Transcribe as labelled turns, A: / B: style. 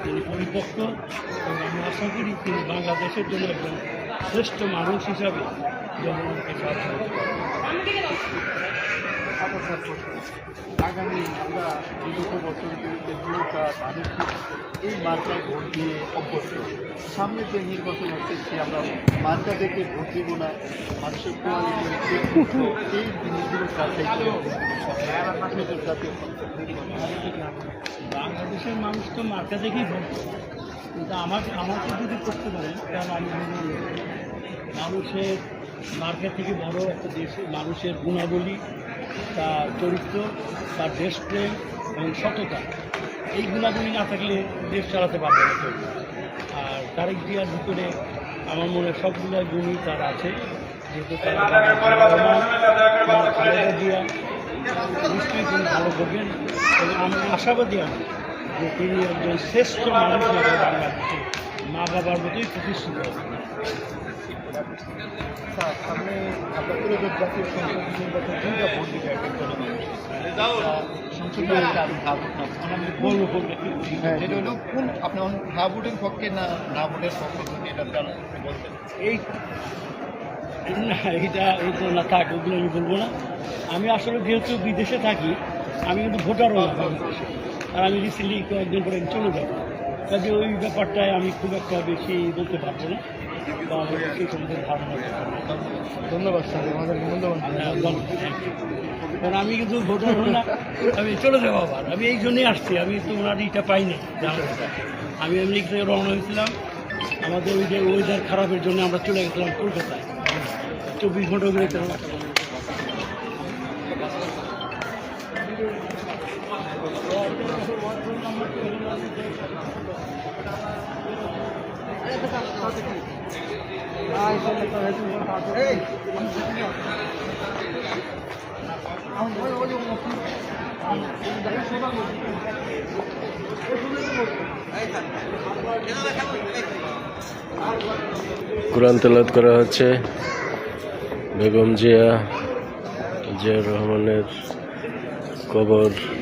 A: তিনি পরিপক্ক এবং আমি আশা করি তিনি বাংলাদেশের জন্য একজন শ্রেষ্ঠ মানুষ হিসাবে জনগণকে সাহায্য
B: আগামী আমরা বিগত বছরগুলিতে নৌকা ধানের এই মার্কায় ভোট দিয়ে অভ্যস্ত। সামনে যে নির্বাচন হচ্ছে সে আমরা মার্কা দেখে ভোট দিব না, মানুষের কোয়ালিটি এই জিনিসগুলোর কাছে
A: বাংলাদেশের মানুষ তো মার্কা দেখেই ভোট, কিন্তু আমাকে যদি করতে পারেন তাহলে আমি মানুষের মার্কা থেকে বড় একটা দেশের মানুষের গুণাবলী, তার চরিত্র, তার দেশপ্রেম এবং সততা, এই গুণাবলী না থাকলে দেশ চালাতে পারবে না কেউ। আর তারেক জিয়ার ভিতরে আমার মনে হয় সবগুলো গুণই তার আছে, যেহেতু খালেদা জিয়া নিশ্চয়ই তিনি ভালো করবেন এবং আমি আশাবাদী আমি যে তিনি একজন শ্রেষ্ঠ মানুষ হবে বাংলাদেশে, মা বাবার মতোই প্রতিষ্ঠিত হবে।
B: সামনে আপনাদের জাতীয় সংসদ নির্বাচন দুইটা ভোট দিতে সংসদীয় যেটা হলো কোন আপনি হা ভোটের পক্ষে না না ভোটের পক্ষে যদি এটা বলতেন
A: এই না এইটা না থাক, ওগুলো আমি বলবো না। আমি আসলে যেহেতু বিদেশে থাকি, আমি কিন্তু ভোটারও না বাংলাদেশে, আর আমি রিসেন্টলি কয়েকদিন পরে চলে যাব, কাজে ওই ব্যাপারটায় আমি খুব একটা বেশি বলতে পারবো না বা সেই সম্বন্ধে ধারণা করতে।
B: ধন্যবাদ স্যার, আমাদের মূল্যবান।
A: কারণ আমি কিন্তু ভোটার হই না, আমি চলে যাবো আবার। আমি এই জন্যই আসছি, আমি তো ওনার ইটা পাইনি জানাটা। আমি এমনি থেকে রওনা হয়েছিলাম, আমাদের ওই যে ওয়েদার খারাপের জন্য আমরা চলে গেছিলাম কলকাতায়, 24 ঘন্টা বেরোতে হবে।
C: কোরআন তেলাওয়াত করা হচ্ছে বেগম জিয়াউর রহমানের কবর